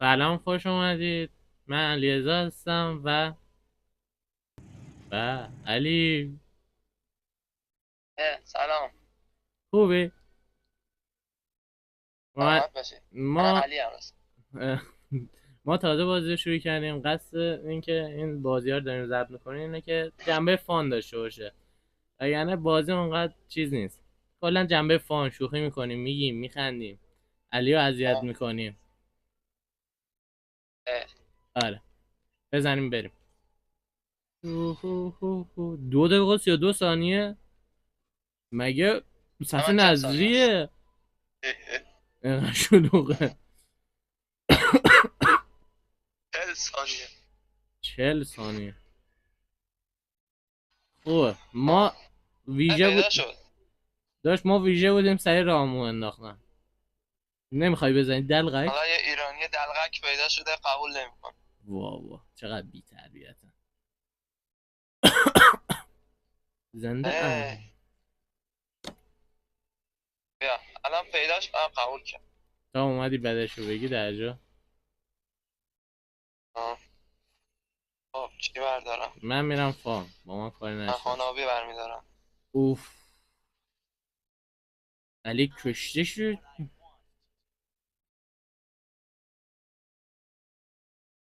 سلام، خوش اومدید. من علیرضا هستم و علی. سلام. خوبی؟ ما سلامت باشید. من ما علی هم هستم. ما تازه بازی رو شروع کردیم. قصد اینکه این بازی ها رو داریم ضبط میکنیم اینه که جنبه فان داشته باشه. یعنی بازی اونقدر چیز نیست، کلا جنبه فان، شوخی میکنیم، میگیم، میخندیم، علی رو اذیت آه. میکنیم. اه. آره، بزنیم بریم. 2 دقیقه 32 ثانیه. مگه صفحه من چند ثانیه است؟ نظریه؟ اینقدر شلوغه. 40 ثانیه. 40 ثانیه. خوبه. آه. ویژه پیدا بود. شد. ما ویژه بودیم، سری رامو انداختن. نمیخوای بزنی دلقک؟ حالا یه ایرانی دلغک پیدا شده قبول نمیکن. وا چقدر بی تربیتن. زنده ام. بیا الان پیداش قبول کرد. تا اومدی بدشو بگی درجا. آه. خب چی بردارم؟ من میرم فام، با من کاری من نشد. خانابی برمیدارم. اوف، علی کشته شد.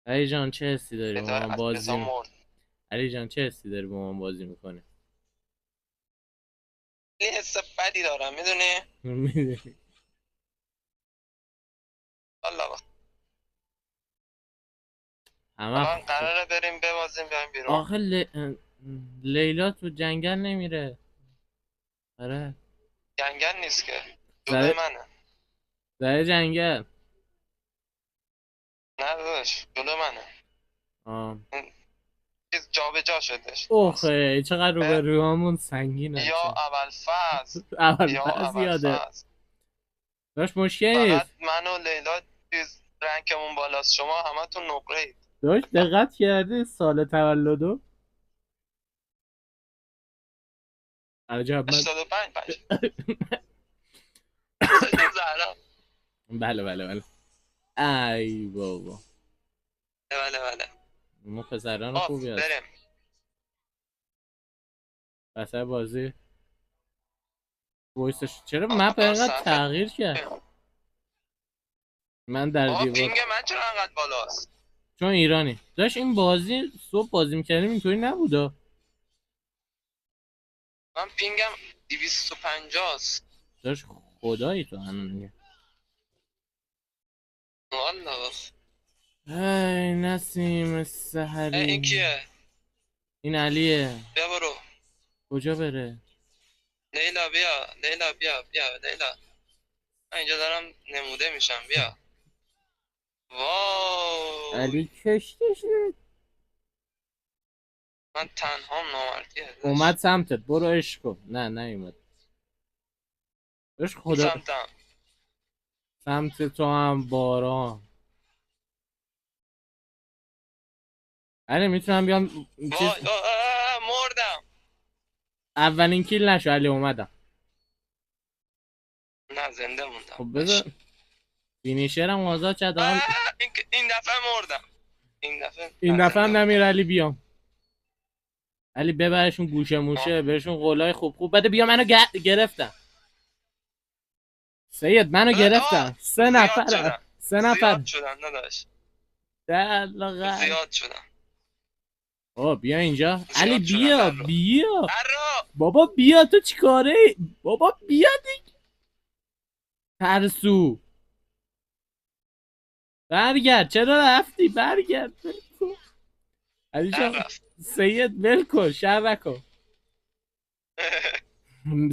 علی جان چه حسی داری با بهتر من از بزا بازی مرد. علی جان چه حسی داری با من بازی میکنی؟ یه حس بدی دارم میدونی؟ میدونی. الله بخ. همه الان خب. قراره بریم ببازیم بیایم بیرون. آخه لیلا تو جنگل نمیره. آره، جنگل نیست که، جلوی زده منه. جنگل. نه داداش جلو منه. آه. این چیز جابجا شدش. اوخه چقدر رو به روامون سنگینه یا چه. اول فصل اول یا پس اول یاده فصل داشت مشکلی فقط نیست. من و لیلا چیز رنگمون بالاست، شما همتون نقره اید. داشت دقت کردی سال تولدو؟ عجب من. 85 حسین زهرا. بله بله بله. ای بابا، بله بله. ما پسران خب خوبی هست. بریم. پسر بازی وایسش چرا مپ آقا اینقدر صفحه. تغییر کرد؟ من در آقا دیوار. پینگ من چرا انقدر بالاست؟ چون ایرانی داشت این بازی صبح بازی میکردیم اینطوری نبودا. من پینگم 250 است. داشت خدایی تو هنوز. والا. ای نسیم این سحری. کیه؟ این علیه. بیا برو. کجا بره؟ لیلا بیا، لیلا بیا بیا لیلا. من اینجا دارم نموده میشم، بیا. علی وای کشته شد. من تنهام نامردیه اومد داشت. سمتت، برو عشق کن. نه نیومد. عشق خدا. سمتم. سمت تو هم باران. علی میتونم بیام چیز. وای مردم. اولین کیل نشو علی، اومدم. نه زنده موندم. خب بذار فینیشرم آزاد شد حداقل. این دفعه مردم. این دفعه این نه دفعه زنده هم موندم. نمیر علی بیام. علی ببرشون گوشه موشه، بهشون قولای خوب بده. بیا منو گرفتم. سید منو گرفتم. سه زیاد نفر. شدن. سه نفر. زیاد شدن نداشت. دلغک. زیاد شدن. بابا بیا اینجا علی، زیاد شدن بیا در رو. بیا. در رو. بابا بیا، تو چیکاره ای؟ بابا بیا دیگه. ترسو برگرد. چرا رفتی؟ برگرد. علی در جان. رفت. سید ول کن، شر نکن.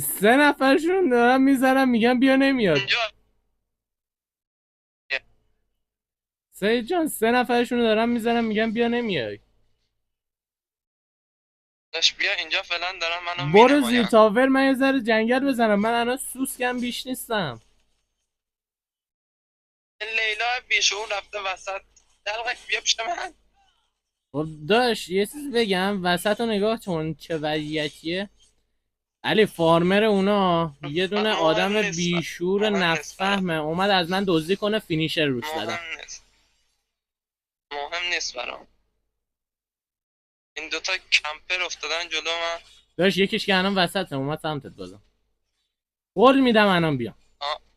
3 نفرشون دارم میزنم میگم بیا نمیاد. اینجا سید جان 3 نفرشون دارم میزنم میگم بیا نمیای. داشت بیا اینجا فعلا دارم منو برو زیر مینمایم. تاور، من یه ذره جنگل بزنم. من الان سوسکم بیش نیستم. لیلا بیشعور رفته وسط. دلغک بیا پیش من. خب داش یه چیز بگم وسط رو نگاه کن چه وضعیتیه. علی فارمر اونا یه دونه آدم مهم نیست. بیشور مهم نیست برام. نفهمه اومد از من دزدی کنه، فینیشر روش زدم. مهم نیست. نیست برام. این دوتا کمپر افتادن جلو من. داشت یکیش که الان وسط اومد سمتت بازم. قول میدم الان بیام.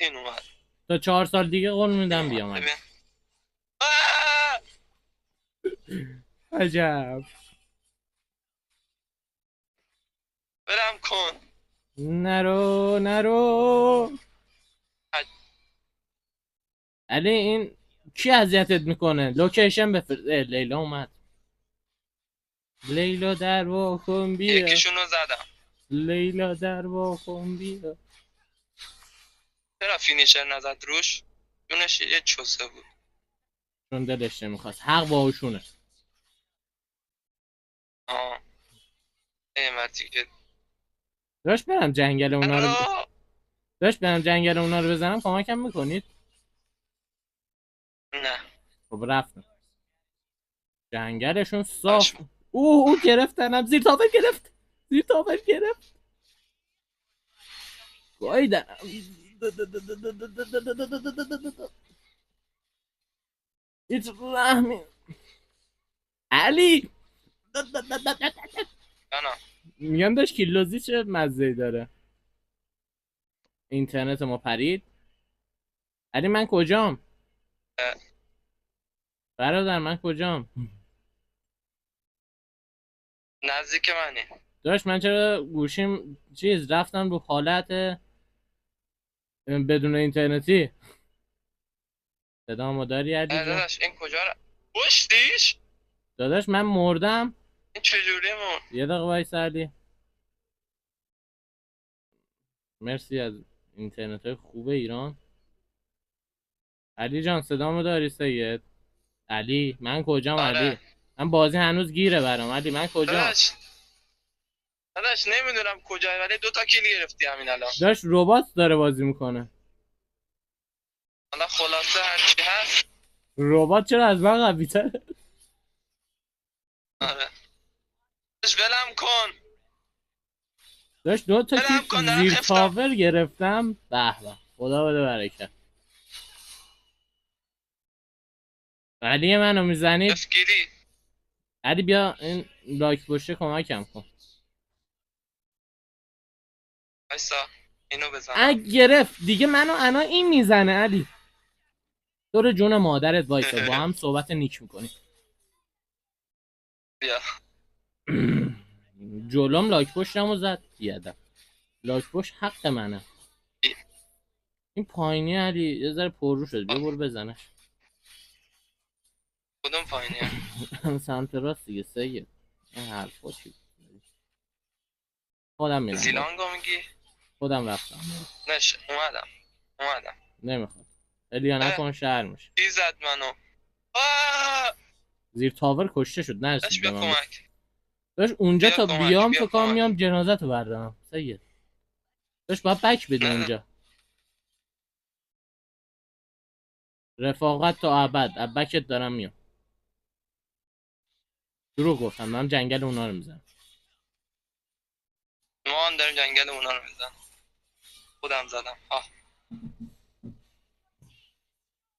این اومد. تا 4 سال دیگه قول این میدم اومد. بیام. ببین. آه! عجب. برم کن. نرو علی این کی اذیتت میکنه؟ لوکیشن بفرست. لیلا اومد. لیلا در واکن بیا. یکیشونو زدم. لیلا در واکن بیا. چرا فینیشر نزد روش؟ جونش یه چوسه بود. چون دلش نمیخواست. حق باهاشونه. نعمتی که داشت برم جنگل اونا رو بزنم کمکم میکنید؟ نه. خب رفتم. جنگلشون صاف. او گرفتنم. زیر تاور گرفت. گایدنم. هیچ رحمی. علی نه. میگم داشت کیلوزی چه مزه‌ای داره. اینترنت ما پرید. علی من کجام؟ برادر من کجام؟ نزدیک منی. داشت من چرا گوشیم رفتم رو حالت بدون اینترنتی. صدامو داری علی جان؟ داداش این کجا رو پشتیش؟ داداش من مردم. این چجوری مرد؟ یه دقیقه وایس علی. مرسی از اینترنت های خوب ایران. علی جان صدامو داری سید؟ علی من کجام؟ آره. علی من بازی هنوز گیره برام. علی من کجام؟ داداش نمیدونم کجایی ولی 2 تا کیل گرفتی همین الان. داشت ربات داره بازی میکنه. حالا خلاصه هرچی هست. ربات چرا از من قوی تره؟ آره. داداش ولم کن. داشت 2 تا ولم کن، دارم زیر خفتم. تاور گرفتم. به به خدا بده برکت. علی منو میزنید؟ افگیری. علی بیا این لایک پشته کمکم کن. وایسا اینو بزنم. گرفت دیگه منو انا این میزنه. علی دور جون مادرت وایسا با هم صحبت نیک میکنی. بیا. جلوم لایک پشتمو زد. بیادم لایک پشت حق منه. این پایینی علی یه ذره پررو شد. بیا برو بزنش. کدوم پایینیه؟ سمت راست دیگه سید. این حرفا چی؟ خودم میرم. زیلانگو میگی؟ خودم رفتم. اومدم. نمیخواد. الیا نکن شهر میشه. چی زد منو؟ زیر تاور کشته شد. داش نرسید بیا به من. کمک. داشت اونجا بیا تا کمک، بیام بیا تو کام کمک. میام جنازتو بردارم. سید داشت باید بک بدی نه. اونجا. رفاقت تا ابد. بکت دارم میام. دروغ گفتم. من جنگل اونا رو میزنم. ما هم داریم جنگل اونا رو میزنم. خودم زدم.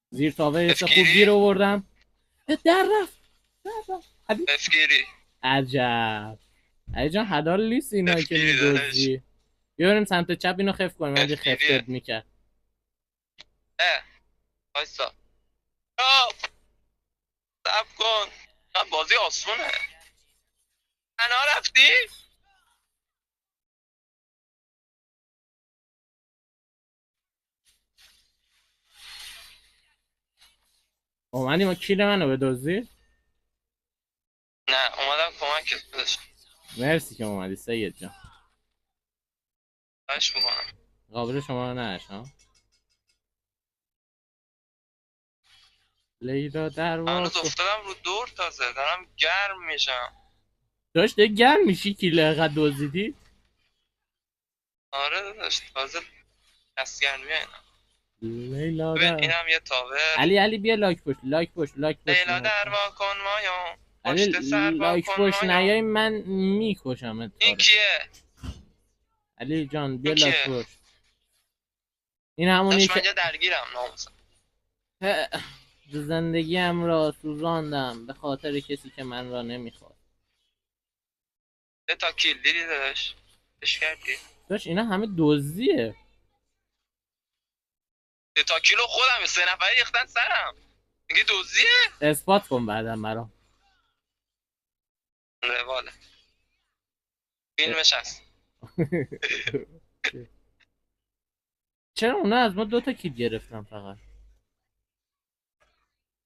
زیر تاور یه خوب افگیری؟ گیر آوردم. در رفت. افگیری. عجب. علی جان حلال نیست اینایی که افگیری داداش. میدوزی. بریم سمت چپ اینو خف کنیم. من افگیریه. خفتت میکرد. وایسا. صبر کن. بازی آسونه. تنها رفتی؟ اومدی ما کیل منو بدوزی؟ نه اومدم کمکت بدش. مرسی که اومدی سید جان. باش میکنم. قابل شما رو نهش ها. لیلا در هنوز واقع افتادم رو دور تازه دارم گرم میشم. داشت دیگه گرم میشی کیل اقدر دوزیدی؟ آره داداش تازه دست گرمیه اینا. لیلا ببین در اینم یه تاور. علی بیا لایک پشت لیلا در واکن مایا. علی پشت سر لایک واکن پشت مایا. نیای من میکشم. این کیه؟ علی جان بیا این لایک کیه؟ پشت. این همونی داشت که من یه درگیرم ناموسم. زندگیم را سوزاندم به خاطر کسی که من را نمیخواد. تا کیل دیدی داداش اش کردی داشت اینا همه دزدیه. تا کیلو خودم 3 نفری ریختن سرم میگه دوزیه اثبات کن بعدم برام. رواله فیلمش هست. چرا اونا از ما 2 تا کیل گرفتن فقط؟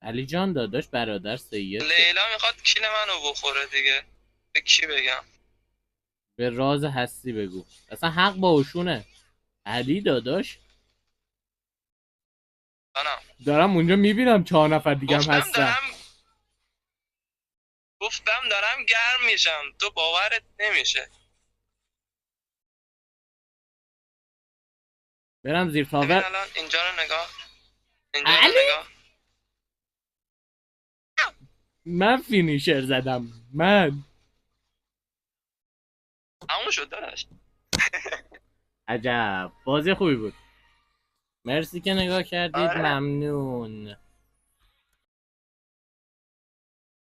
علی جان داداش برادر سید لیلا میخواد کیل منو بخوره دیگه. به کی بگم؟ به راز هستی بگو. اصلا حق با اوشونه. علی داداش آنم دارم اونجا میبینم 4 نفر دیگه هم هستن. گفتم دارم گرم میشم تو باورت نمیشه. برم زیر ببین تاور. الان اینجا رو نگاه. اینجا رو علی نگاه. من فینیشر زدم من. همون شد داداش. عجب بازی خوبی بود. مرسی که نگاه کردید. آره. ممنون.